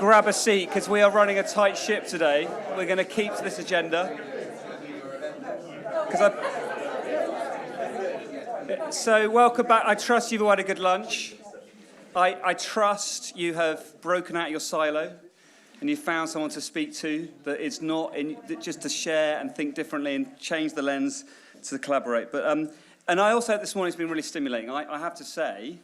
grab a seat because we are running a tight ship today. We're going to keep to this agenda. So welcome back. I trust you've all had a good lunch. I trust you have broken out your silo and you found someone to speak to that is not just to share and think differently and change the lens to collaborate. But and I also, this morning, has been really stimulating. I have to say,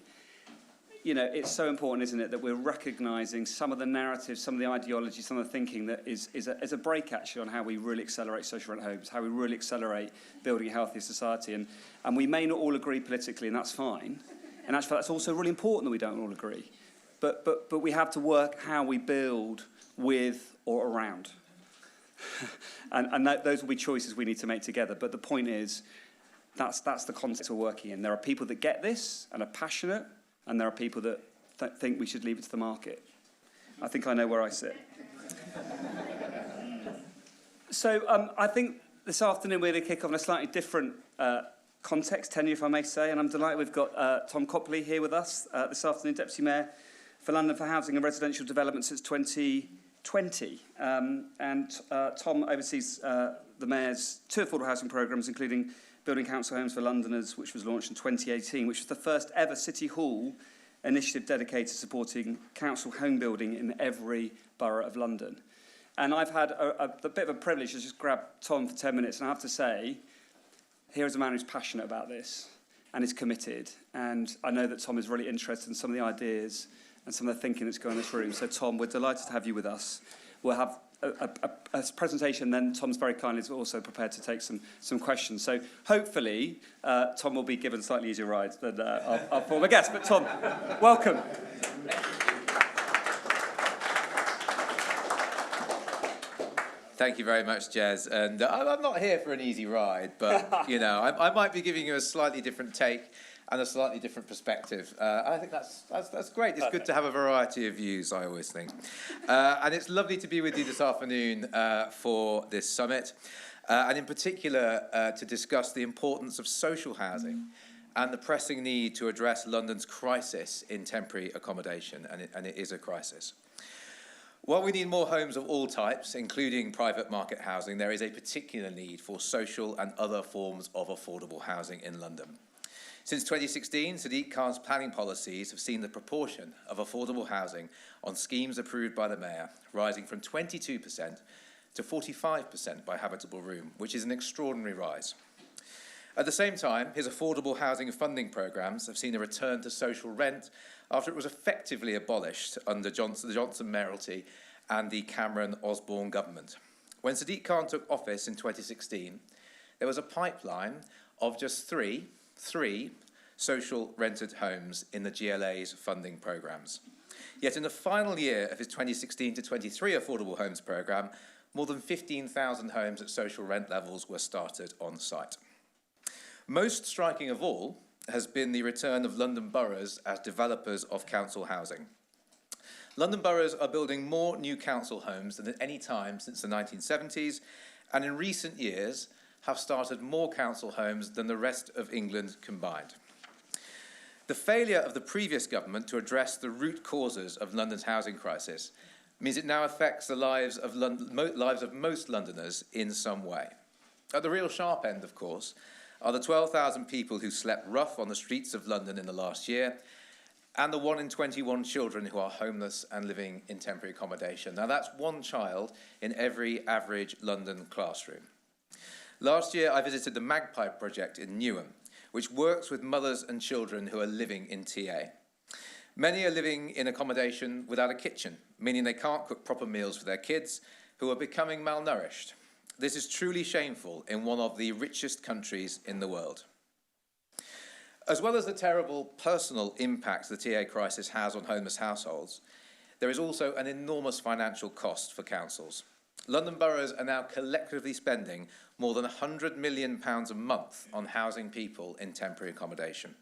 you know, it's so important, isn't it, that we're recognising some of the narratives, some of the ideology, some of the thinking that is a break, actually, on how we really accelerate social rent homes, how we really accelerate building a healthier society. And we may not all agree politically, and that's fine. And actually, that's also really important that we don't all agree. But we have to work how we build with or around. and those will be choices we need to make together. But the point is, that's the context we're working in. There are people that get this and are passionate, and there are people that think we should leave it to the market. I think I know where I sit. So I think this afternoon we're going to kick off in a slightly different context, tenure, if I may say, and I'm delighted we've got Tom Copley here with us this afternoon, Deputy Mayor for London for Housing and Residential Development since 2020. Tom oversees the Mayor's two affordable housing programmes, including Building Council Homes for Londoners, which was launched in 2018, which was the first ever City Hall initiative dedicated to supporting council home building in every borough of London. And I've had a bit of a privilege to just grab Tom for 10 minutes, and I have to say, here is a man who's passionate about this and is committed. And I know that Tom is really interested in some of the ideas and some of the thinking that's going on in this room. So Tom, we're delighted to have you with us. We'll have a presentation, then Tom's very kindly is also prepared to take some questions. So hopefully Tom will be given a slightly easier ride than our former guest. But Tom, welcome. Thank you very much, Jez. And I'm not here for an easy ride, but you know, I might be giving you a slightly different take and a slightly different perspective. I think that's great. It's good to have a variety of views, I always think. And it's lovely to be with you this afternoon for this summit, and in particular to discuss the importance of social housing and the pressing need to address London's crisis in temporary accommodation, and it is a crisis. While we need more homes of all types, including private market housing, there is a particular need for social and other forms of affordable housing in London. Since 2016, Sadiq Khan's planning policies have seen the proportion of affordable housing on schemes approved by the Mayor rising from 22% to 45% by habitable room, which is an extraordinary rise. At the same time, his affordable housing funding programmes have seen a return to social rent after it was effectively abolished under the Johnson Mayoralty and the Cameron-Osborne government. When Sadiq Khan took office in 2016, there was a pipeline of just three social rented homes in the GLA's funding programmes. Yet in the final year of his 2016 to 23 affordable homes programme, more than 15,000 homes at social rent levels were started on site. Most striking of all has been the return of London boroughs as developers of council housing. London boroughs are building more new council homes than at any time since the 1970s, and in recent years have started more council homes than the rest of England combined. The failure of the previous government to address the root causes of London's housing crisis means it now affects the lives of most Londoners in some way. At the real sharp end, of course, are the 12,000 people who slept rough on the streets of London in the last year, and the 1 in 21 children who are homeless and living in temporary accommodation. Now that's one child in every average London classroom. Last year, I visited the Magpie project in Newham, which works with mothers and children who are living in TA. Many are living in accommodation without a kitchen, meaning they can't cook proper meals for their kids, who are becoming malnourished. This is truly shameful in one of the richest countries in the world. As well as the terrible personal impact the TA crisis has on homeless households, there is also an enormous financial cost for councils. London boroughs are now collectively spending more than £100 million a month on housing people in temporary accommodation.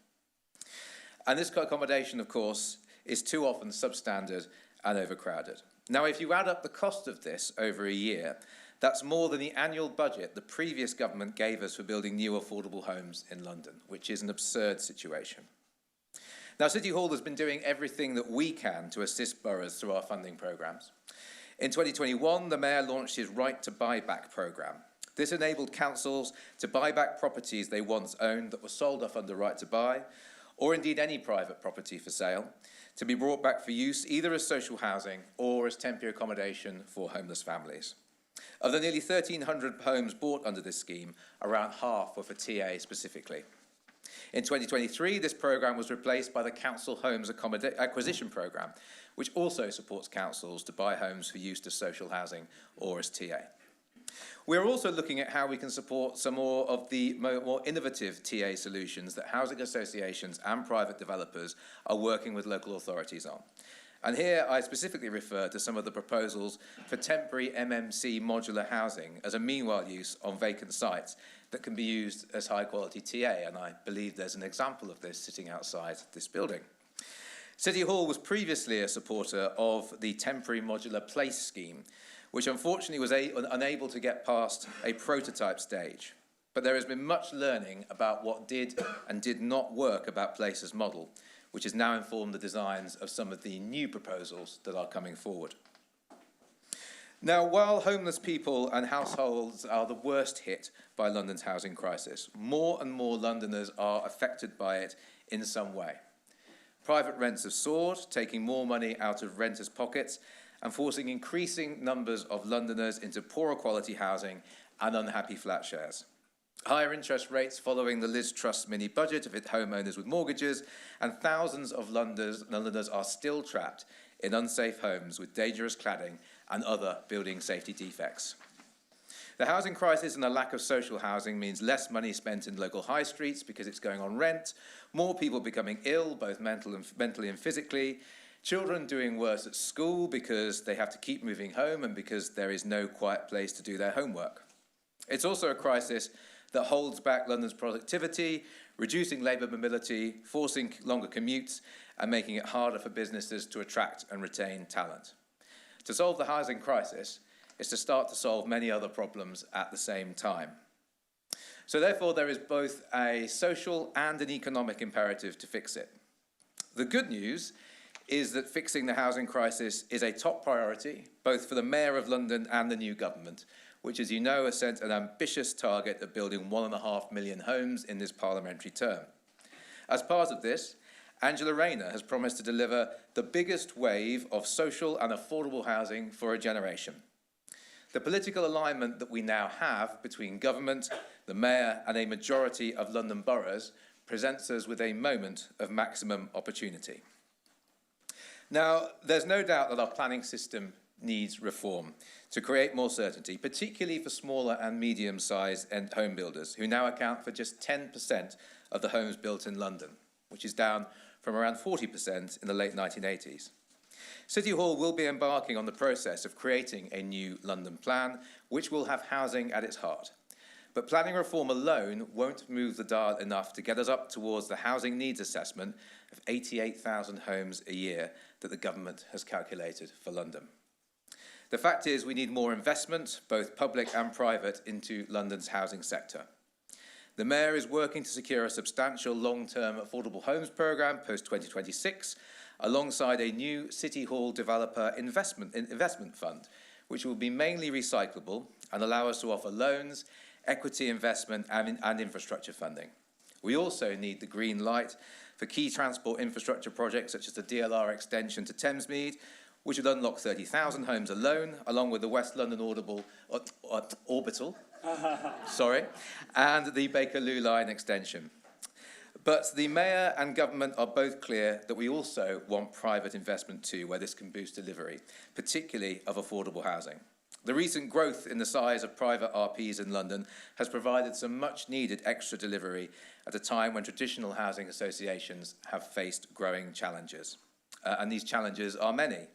And this accommodation, of course, is too often substandard and overcrowded. Now, if you add up the cost of this over a year, that's more than the annual budget the previous government gave us for building new affordable homes in London, which is an absurd situation. Now, City Hall has been doing everything that we can to assist boroughs through our funding programmes. In 2021, the Mayor launched his Right to Buy Back programme. This enabled councils to buy back properties they once owned that were sold off under Right to Buy, or indeed any private property for sale, to be brought back for use either as social housing or as temporary accommodation for homeless families. Of the nearly 1,300 homes bought under this scheme, around half were for TA specifically. In 2023, this programme was replaced by the Council Homes Acquisition Programme, which also supports councils to buy homes for use as social housing or as TA. We're also looking at how we can support some more of the more innovative TA solutions that housing associations and private developers are working with local authorities on. And here I specifically refer to some of the proposals for temporary MMC modular housing as a meanwhile use on vacant sites that can be used as high quality TA, and I believe there's an example of this sitting outside this building. City Hall was previously a supporter of the temporary modular place scheme, which unfortunately was unable to get past a prototype stage. But there has been much learning about what did and did not work about Place's model, which has now informed the designs of some of the new proposals that are coming forward. Now, while homeless people and households are the worst hit by London's housing crisis, more and more Londoners are affected by it in some way. Private rents have soared, taking more money out of renters' pockets and forcing increasing numbers of Londoners into poorer quality housing and unhappy flat shares. Higher interest rates following the Liz Truss mini-budget have hit homeowners with mortgages, and thousands of Londoners are still trapped in unsafe homes with dangerous cladding and other building safety defects. The housing crisis and the lack of social housing means less money spent in local high streets because it's going on rent, more people becoming ill, both mentally and physically, children doing worse at school because they have to keep moving home and because there is no quiet place to do their homework. It's also a crisis that holds back London's productivity, reducing labour mobility, forcing longer commutes, and making it harder for businesses to attract and retain talent. To solve the housing crisis is to start to solve many other problems at the same time. So therefore, there is both a social and an economic imperative to fix it. The good news is that fixing the housing crisis is a top priority, both for the Mayor of London and the new government, which, as you know, has set an ambitious target of building 1.5 million homes in this parliamentary term. As part of this, Angela Rayner has promised to deliver the biggest wave of social and affordable housing for a generation. The political alignment that we now have between government, the Mayor and a majority of London boroughs presents us with a moment of maximum opportunity. Now, there's no doubt that our planning system needs reform to create more certainty, particularly for smaller and medium-sized home builders, who now account for just 10% of the homes built in London, which is down from around 40% in the late 1980s. City Hall will be embarking on the process of creating a new London plan, which will have housing at its heart. But planning reform alone won't move the dial enough to get us up towards the housing needs assessment of 88,000 homes a year that the government has calculated for London. The fact is we need more investment, both public and private, into London's housing sector. The Mayor is working to secure a substantial long-term affordable homes programme post-2026, alongside a new City Hall developer investment fund, which will be mainly recyclable and allow us to offer loans, equity investment and infrastructure funding. We also need the green light for key transport infrastructure projects such as the DLR extension to Thamesmead, which would unlock 30,000 homes alone, along with the West London Orbital, and the Bakerloo line extension. But the Mayor and government are both clear that we also want private investment too, where this can boost delivery, particularly of affordable housing. The recent growth in the size of private RPs in London has provided some much needed extra delivery at a time when traditional housing associations have faced growing challenges. And these challenges are many.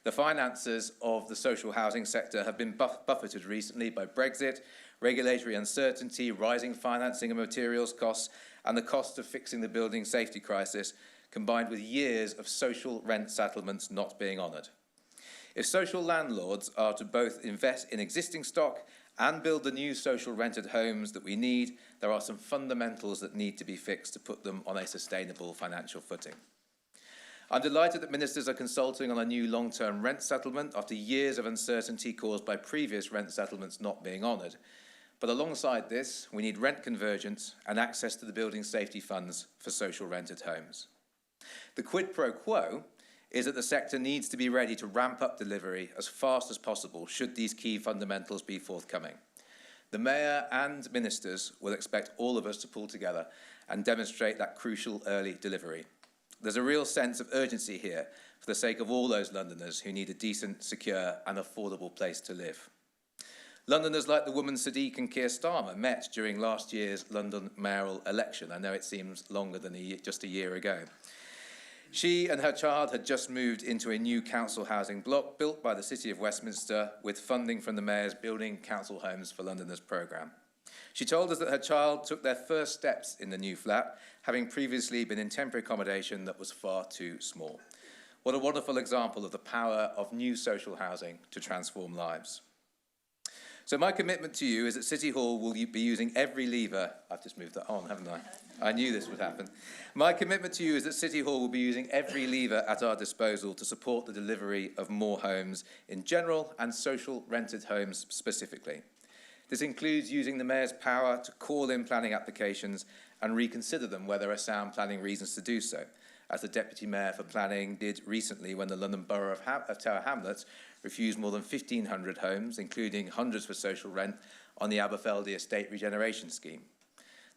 The finances of the social housing sector have been buffeted recently by Brexit, regulatory uncertainty, rising financing and materials costs, and the cost of fixing the building safety crisis, combined with years of social rent settlements not being honoured. If social landlords are to both invest in existing stock and build the new social rented homes that we need, there are some fundamentals that need to be fixed to put them on a sustainable financial footing. I'm delighted that ministers are consulting on a new long-term rent settlement after years of uncertainty caused by previous rent settlements not being honoured. But alongside this, we need rent convergence and access to the building safety funds for social rented homes. The quid pro quo is that the sector needs to be ready to ramp up delivery as fast as possible should these key fundamentals be forthcoming. The Mayor and ministers will expect all of us to pull together and demonstrate that crucial early delivery. There's a real sense of urgency here for the sake of all those Londoners who need a decent, secure and affordable place to live. Londoners like the woman Sadiq and Keir Starmer met during last year's London mayoral election. I know it seems longer than just a year ago. She and her child had just moved into a new council housing block built by the City of Westminster with funding from the Mayor's Building Council Homes for Londoners programme. She told us that her child took their first steps in the new flat, having previously been in temporary accommodation that was far too small. What a wonderful example of the power of new social housing to transform lives. So my commitment to you is that City Hall will be using every lever. I've just moved that on, haven't I? I knew this would happen. My commitment to you is that City Hall will be using every lever at our disposal to support the delivery of more homes in general and social rented homes specifically. This includes using the Mayor's power to call in planning applications and reconsider them where there are sound planning reasons to do so, as the Deputy Mayor for Planning did recently when the London Borough of Tower Hamlets refused more than 1,500 homes, including hundreds for social rent, on the Aberfeldy Estate Regeneration Scheme.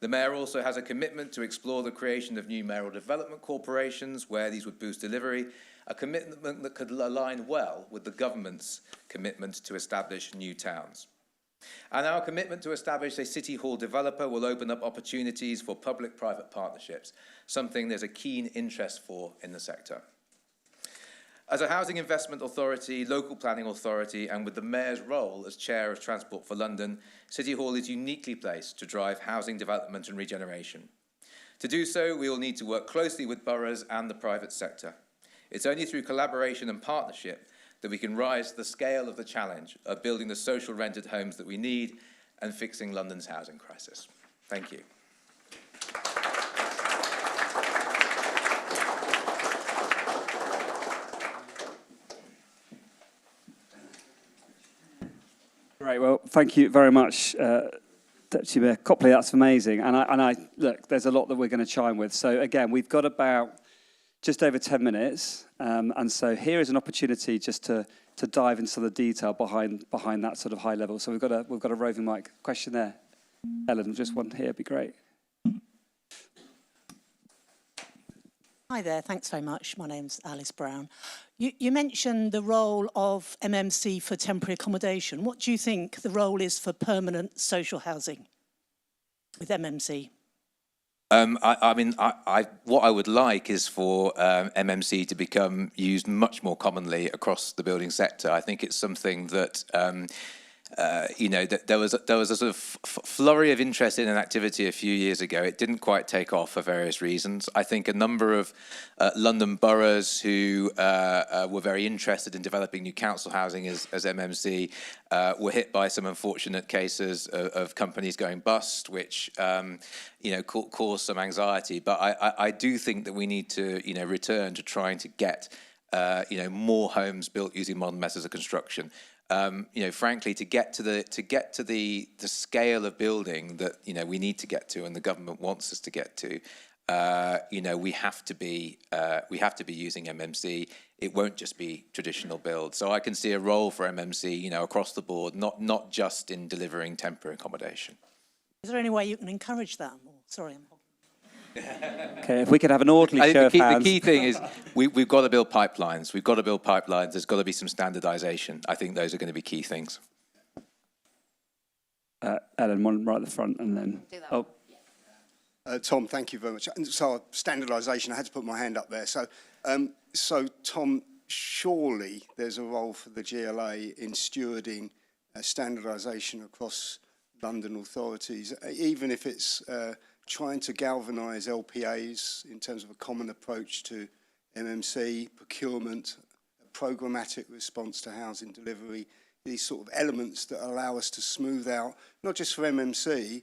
The Mayor also has a commitment to explore the creation of new mayoral development corporations where these would boost delivery, a commitment that could align well with the government's commitment to establish new towns. And our commitment to establish a City Hall developer will open up opportunities for public-private partnerships, something there's a keen interest for in the sector. As a housing investment authority, local planning authority, and with the Mayor's role as Chair of Transport for London, City Hall is uniquely placed to drive housing development and regeneration. To do so, we will need to work closely with boroughs and the private sector. It's only through collaboration and partnership that we can rise to the scale of the challenge of building the social rented homes that we need and fixing London's housing crisis. Thank you. Great. Well, thank you very much, Deputy Mayor Copley. That's amazing. And I look, there's a lot that we're going to chime with. So again, we've got about just over 10 minutes, and so here is an opportunity just to dive into the detail behind that sort of high level. So we've got a roving mic question there. Ellen, just one here, be great. Hi there, thanks very much. My name's Alice Brown. You mentioned the role of MMC for temporary accommodation. What do you think the role is for permanent social housing with MMC? What I would like is for MMC to become used much more commonly across the building sector. I think it's something that that there was a sort of flurry of interest in an activity a few years ago. It didn't quite take off for various reasons. I think a number of London boroughs who were very interested in developing new council housing as MMC were hit by some unfortunate cases of companies going bust, which caused some anxiety. But I do think that we need to return to trying to get more homes built using modern methods of construction. Frankly, to get to the scale of building that we need to get to, and the government wants us to get to, we have to be using MMC. It won't just be traditional build. So I can see a role for MMC, across the board, not just in delivering temporary accommodation. Is there any way you can encourage that more? Sorry, I'm Okay, if we could have an orderly show of hands. The key thing is we've got to build pipelines. We've got to build pipelines. There's got to be some standardisation. I think those are going to be key things. Ellen, one right at the front, and then... Tom, thank you very much. So standardisation, I had to put my hand up there. So Tom, surely there's a role for the GLA in stewarding standardisation across London authorities, even if it's trying to galvanise LPAs in terms of a common approach to MMC, procurement, a programmatic response to housing delivery, these sort of elements that allow us to smooth out, not just for MMC,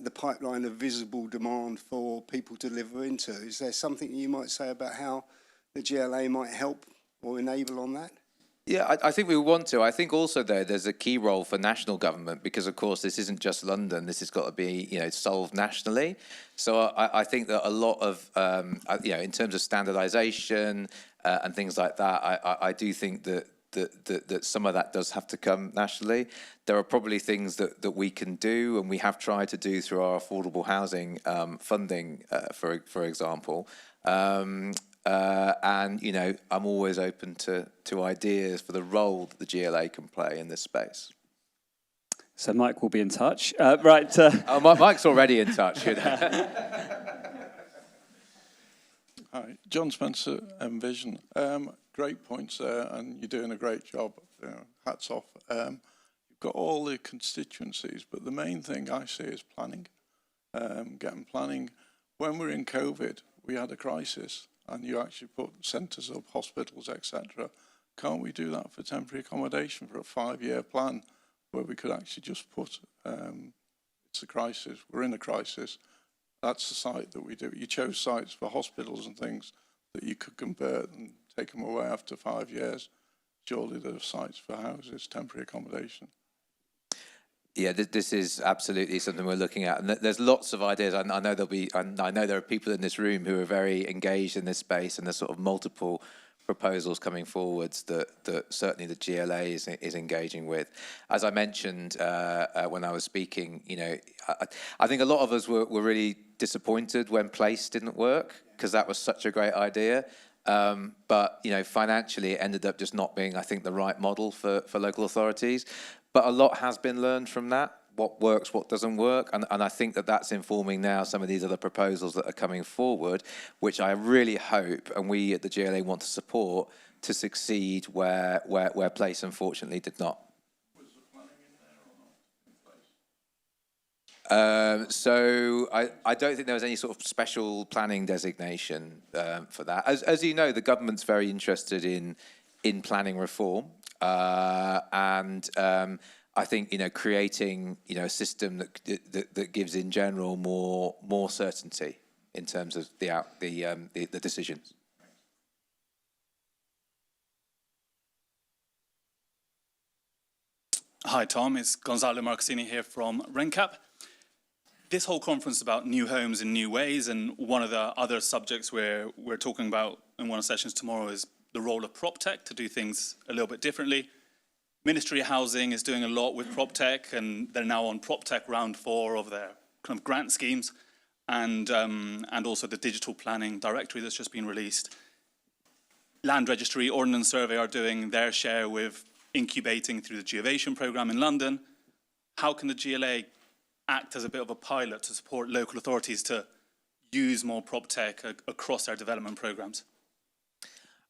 the pipeline of visible demand for people to deliver into. Is there something you might say about how the GLA might help or enable on that? Yeah, I think we want to. I think also, though, there's a key role for national government because, of course, this isn't just London. This has got to be, solved nationally. So I think that a lot of, in terms of standardisation and things like that, I do think that some of that does have to come nationally. There are probably things that we can do, and we have tried to do through our affordable housing funding, for example. And, I'm always open to ideas for the role that the GLA can play in this space. So Mike will be in touch. Right. Mike's already in touch. Hi, John Spencer, Envision. Great points there, and you're doing a great job. Hats off. You've got all the constituencies, but the main thing I see is planning. Getting planning. When we're in COVID, we had a crisis, and you actually put centres up, hospitals, etc. Can't we do that for temporary accommodation for a 5-year plan where we could actually just put, it's a crisis, we're in a crisis, that's the site that we do. You chose sites for hospitals and things that you could convert and take them away after 5 years. Surely there are sites for houses, temporary accommodation. Yeah, this is absolutely something we're looking at, and there's lots of ideas. I know I know there are people in this room who are very engaged in this space, and there's sort of multiple proposals coming forwards that certainly the GLA is engaging with. As I mentioned when I was speaking, I think a lot of us were really disappointed when Place didn't work because that was such a great idea. But financially, it ended up just not being, I think, the right model for local authorities. But a lot has been learned from that, what works, what doesn't work. And I think that's informing now some of these other proposals that are coming forward, which I really hope, and we at the GLA want to support, to succeed where Place unfortunately did not. Was the planning in there or not in place? So I don't think there was any sort of special planning designation for that. As you know, the government's very interested in planning reform. And I think creating a system that gives in general more certainty in terms of the decisions. Hi Tom, it's Gonzalo Marcassini here from RENCAP. This whole conference is about new homes in new ways, and one of the other subjects we're talking about in one of the sessions tomorrow is the role of PropTech to do things a little bit differently. Ministry of Housing is doing a lot with PropTech, and they're now on PropTech round 4 of their kind of grant schemes, and also the digital planning directory that's just been released. Land Registry, Ordnance Survey are doing their share with incubating through the Geovation programme in London. How can the GLA act as a bit of a pilot to support local authorities to use more PropTech across their development programmes?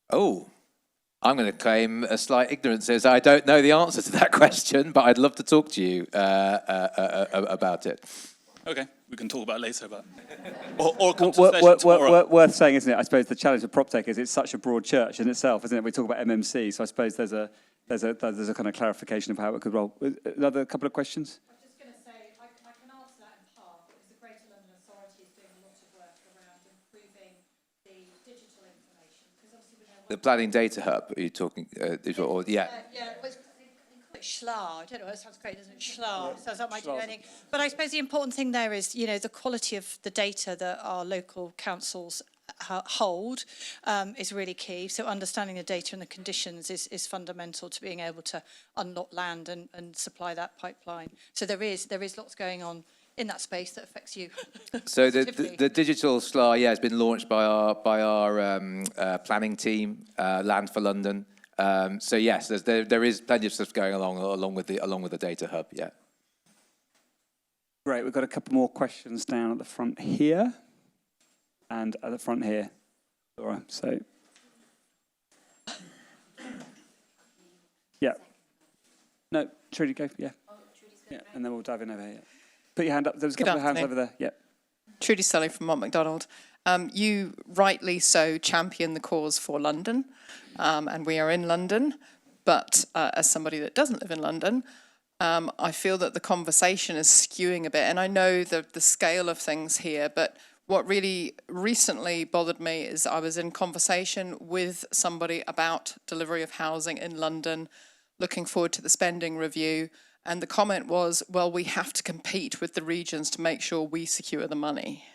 Oh, I'm going to claim a slight ignorance as I don't know the answer to that question, but I'd love to talk to you about it. Okay, we can talk about it later, but or come to the session tomorrow. Worth saying, isn't it? I suppose the challenge of PropTech is it's such a broad church in itself, isn't it? We talk about MMC, so I suppose there's a kind of clarification of how it could roll. Another couple of questions? I was just going to say, I can answer that in part because the Greater London Authority is doing a lot of work around improving the digital information. Because obviously we know The planning data hub, are you talking? Yeah. SHLA, I don't know, that sounds great, doesn't it? SHLA, sounds like might do anything. But I suppose the important thing there is, the quality of the data that our local councils hold is really key. So understanding the data and the conditions is fundamental to being able to unlock land and supply that pipeline. So there is lots going on in that space that affects you. So the digital SLA, has been launched by our planning team, Land for London. So yes, there is plenty of stuff going along with the data hub. Yeah. Great. We've got a couple more questions down at the front here, and at the front here. Laura. So. Yeah. No, Trudy, go. Yeah. Yeah, and then we'll dive in over here. Put your hand up. There was a couple of hands over there. Yeah. Trudy Sully from Mont MacDonald. You rightly so champion the cause for London, and we are in London, but as somebody that doesn't live in London, I feel that the conversation is skewing a bit, and I know the scale of things here, but what really recently bothered me is I was in conversation with somebody about delivery of housing in London, looking forward to the spending review, and the comment was, well, we have to compete with the regions to make sure we secure the money.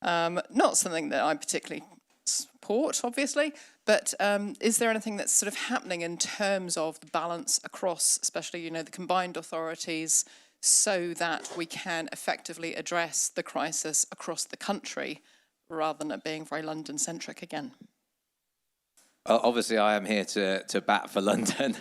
Not something that I particularly support, obviously, but is there anything that's sort of happening in terms of the balance across, especially, the combined authorities, so that we can effectively address the crisis across the country rather than it being very London-centric again? Obviously, I am here to bat for London,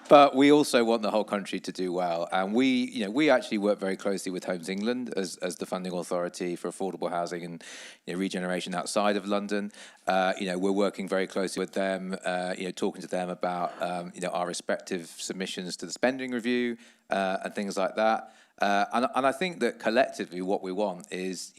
but we also want the whole country to do well. And we actually work very closely with Homes England as the funding authority for affordable housing and regeneration outside of London. We're working very closely with them, talking to them about our respective submissions to the spending review and things like that. And I think that collectively, what we want is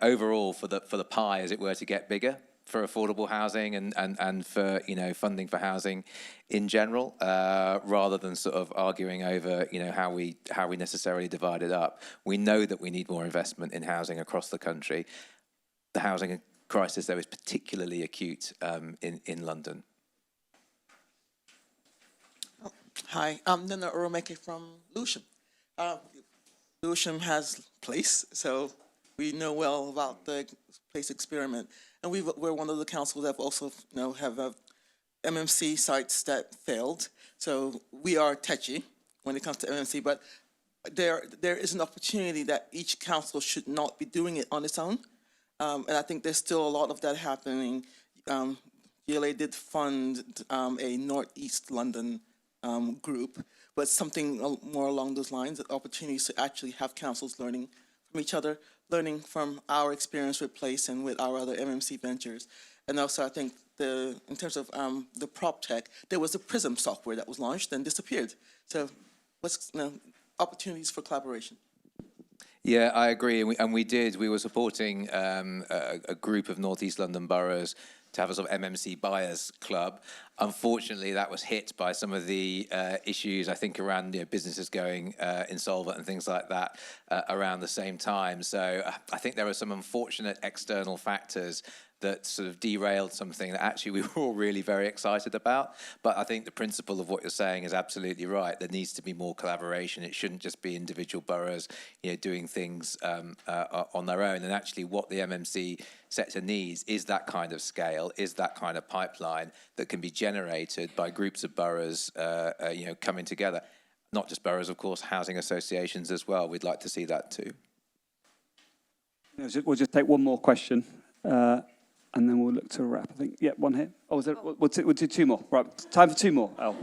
overall for the pie, as it were, to get bigger for affordable housing and for funding for housing in general, rather than sort of arguing over how we necessarily divide it up. We know that we need more investment in housing across the country. The housing crisis, though, is particularly acute in London. Hi, I'm Nina Oromeke from Lewisham. Lewisham has place, so we know well about the place experiment. And we're one of the councils that also have MMC sites that failed. So we are touchy when it comes to MMC, but there is an opportunity that each council should not be doing it on its own. And I think there's still a lot of that happening. GLA did fund a Northeast London group, but something more along those lines, opportunities to actually have councils learning from each other, learning from our experience with Place and with our other MMC ventures. And also I think in terms of the prop tech, there was a PRISM software that was launched and disappeared. So opportunities for collaboration. Yeah, I agree, and we were supporting a group of Northeast London boroughs to have a sort of MMC buyers club. Unfortunately, that was hit by some of the issues, I think, around businesses going insolvent and things like that around the same time. So I think there were some unfortunate external factors that sort of derailed something that actually we were all really very excited about. But I think the principle of what you're saying is absolutely right. There needs to be more collaboration. It shouldn't just be individual boroughs, doing things on their own. And actually what the MMC sector needs is that kind of scale, is that kind of pipeline that can be generated by groups of boroughs, coming together. Not just boroughs, of course, housing associations as well. We'd like to see that too. We'll just take one more question. And then we'll look to wrap. I think, one here. Oh, we'll do two more. Right, time for two more. Al.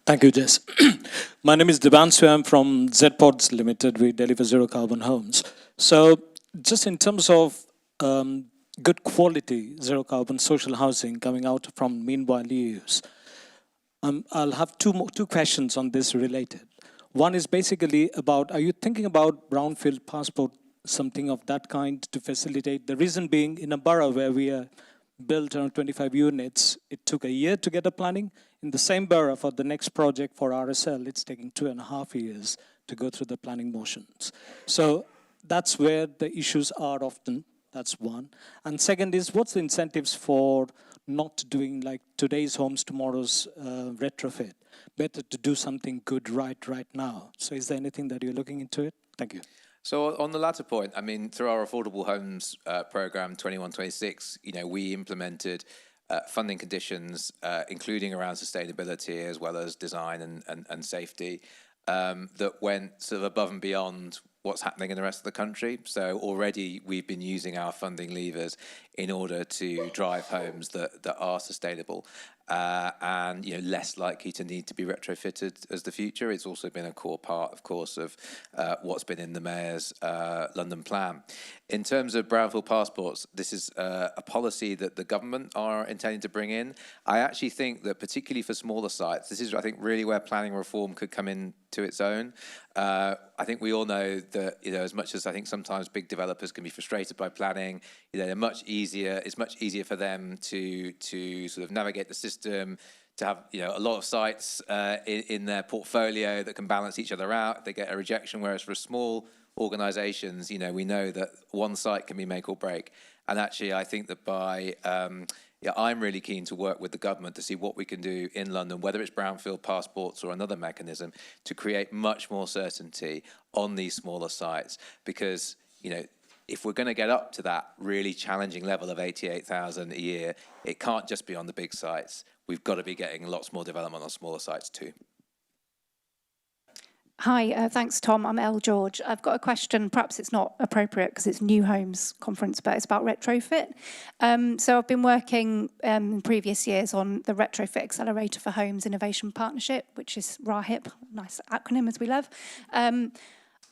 Thank you, Jess. My name is Devanshu. I'm from ZPods Limited. We deliver zero carbon homes. So just in terms of good quality zero carbon social housing coming out from meanwhile use, I'll have two questions on this related. One is basically about, are you thinking about brownfield passport, something of that kind to facilitate? The reason being, in a borough where we built around 25 units, it took a year to get a planning. In the same borough for the next project for RSL, it's taking 2.5 years to go through the planning motions. So that's where the issues are often. That's one. And second is, what's the incentives for not doing like today's homes, tomorrow's retrofit? Better to do something good right now. So is there anything that you're looking into it? Thank you. So on the latter point, I mean, through our Affordable Homes programme 21-26, we implemented funding conditions, including around sustainability as well as design and safety, that went sort of above and beyond what's happening in the rest of the country. So already we've been using our funding levers in order to drive homes that are sustainable and less likely to need to be retrofitted as the future. It's also been a core part, of course, of what's been in the Mayor's London plan. In terms of brownfield passports, this is a policy that the government are intending to bring in. I actually think that particularly for smaller sites, this is, I think, really where planning reform could come into its own. I think we all know that, as much as I think sometimes big developers can be frustrated by planning, they're much easier. It's much easier for them to sort of navigate the system, to have a lot of sites in their portfolio that can balance each other out. They get a rejection, whereas for small organisations, we know that one site can be make or break. And actually, I think that I'm really keen to work with the government to see what we can do in London, whether it's brownfield passports or another mechanism, to create much more certainty on these smaller sites. Because, if we're going to get up to that really challenging level of 88,000 a year, it can't just be on the big sites. We've got to be getting lots more development on smaller sites too. Hi, thanks, Tom. I'm Elle George. I've got a question. Perhaps it's not appropriate because it's New Homes Conference, but it's about retrofit. So I've been working in previous years on the Retrofit Accelerator for Homes Innovation Partnership, which is RAHIP, nice acronym as we love.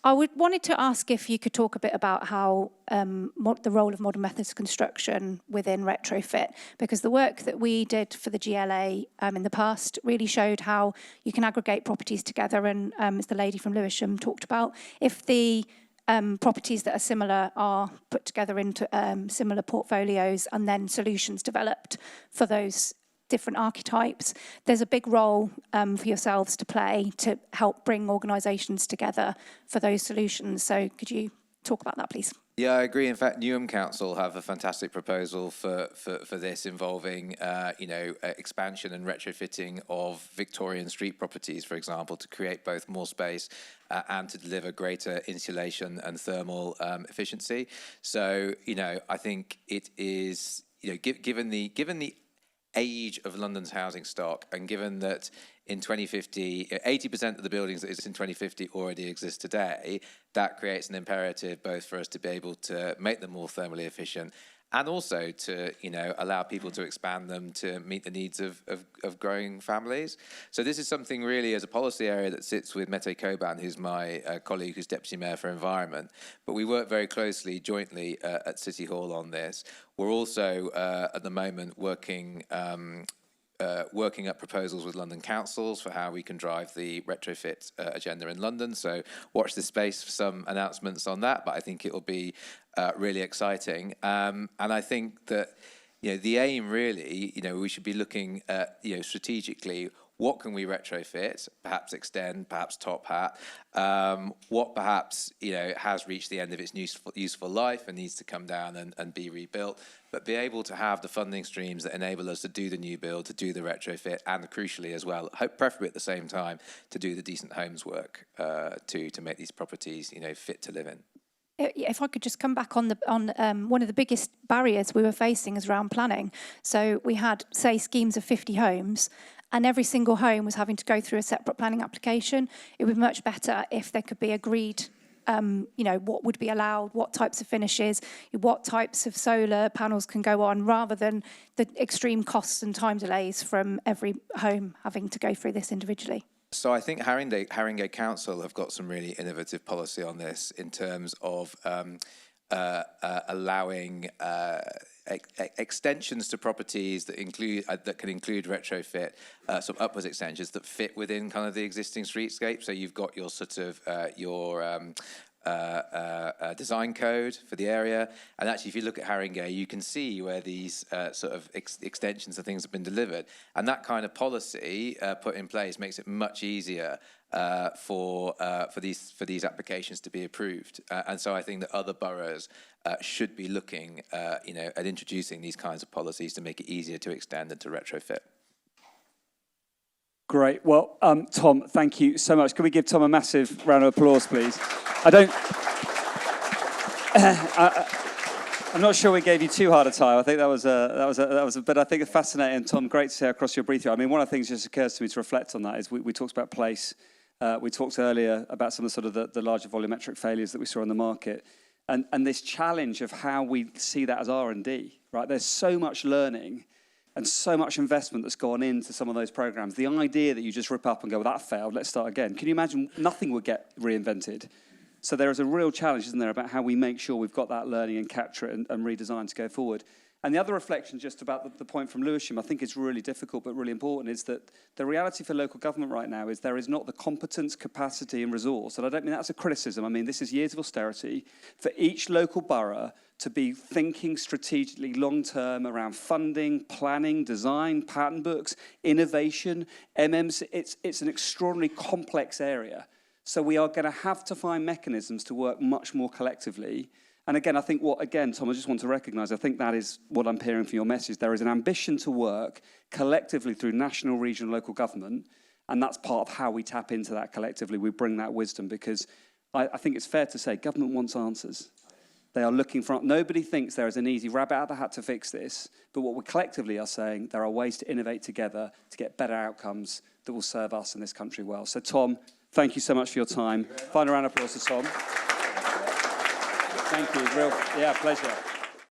I wanted to ask if you could talk a bit about how the role of modern methods of construction within retrofit, because the work that we did for the GLA in the past really showed how you can aggregate properties together, and as the lady from Lewisham talked about, if the properties that are similar are put together into similar portfolios and then solutions developed for those different archetypes, there's a big role for yourselves to play to help bring organisations together for those solutions. So could you talk about that, please? Yeah, I agree. In fact, Newham Council have a fantastic proposal for this involving, expansion and retrofitting of Victorian street properties, for example, to create both more space and to deliver greater insulation and thermal efficiency. So, I think it is, given the age of London's housing stock, and given that in 2050, 80% of the buildings that exist in 2050 already exist today, that creates an imperative both for us to be able to make them more thermally efficient and also to, allow people to expand them to meet the needs of growing families. So this is something really as a policy area that sits with Mette Coban, who's my colleague who's Deputy Mayor for Environment. But we work very closely jointly at City Hall on this. We're also at the moment working up proposals with London councils for how we can drive the retrofit agenda in London. So watch this space for some announcements on that, but I think it will be really exciting. And I think that, the aim really, we should be looking at, strategically, what can we retrofit, perhaps extend, perhaps top hat, what perhaps, has reached the end of its useful life and needs to come down and be rebuilt, but be able to have the funding streams that enable us to do the new build, to do the retrofit, and crucially as well, preferably at the same time, to do the decent homes work to make these properties, fit to live in. If I could just come back on one of the biggest barriers we were facing is around planning. So we had, say, schemes of 50 homes, and every single home was having to go through a separate planning application. It would be much better if there could be agreed, what would be allowed, what types of finishes, what types of solar panels can go on, rather than the extreme costs and time delays from every home having to go through this individually. So I think Haringey Council have got some really innovative policy on this in terms of allowing extensions to properties that can include retrofit, some upwards extensions that fit within kind of the existing streetscape. So you've got your sort of design code for the area, and actually if you look at Haringey you can see where these sort of extensions and things have been delivered, and that kind of policy put in place makes it much easier for these applications to be approved, and so I think that other boroughs should be looking at introducing these kinds of policies to make it easier to extend and to retrofit. Great. Well, Tom, thank you so much. Can we give Tom a massive round of applause, please? I'm not sure we gave you too hard a time. I think that was but I think it's fascinating, Tom. Great to see across your brief. I mean, one of the things that just occurs to me to reflect on that is we talked about place. We talked earlier about some of the larger volumetric failures that we saw in the market, and this challenge of how we see that as R&D. Right? There's so much learning and so much investment that's gone into some of those programs. The idea that you just rip up and go, well, that failed, let's start again. Can you imagine nothing would get reinvented? So there is a real challenge, isn't there, about how we make sure we've got that learning and capture it and redesign to go forward. And the other reflection just about the point from Lewisham, I think is really difficult but really important, is that the reality for local government right now is there is not the competence, capacity and resource, and I don't mean that's a criticism, I mean this is years of austerity, for each local borough to be thinking strategically long-term around funding, planning, design, pattern books, innovation, MMs. It's an extraordinarily complex area. So we are going to have to find mechanisms to work much more collectively. And again, I think Tom, I just want to recognise, I think that is what I'm hearing from your message. There is an ambition to work collectively through national, regional, local government, and that's part of how we tap into that collectively. We bring that wisdom, because I think it's fair to say government wants answers. They are looking for, nobody thinks there is an easy rabbit out of the hat to fix this, but what we collectively are saying, there are ways to innovate together to get better outcomes that will serve us in this country well. So Tom, thank you so much for your time. Final round of applause to Tom. Thank you, pleasure.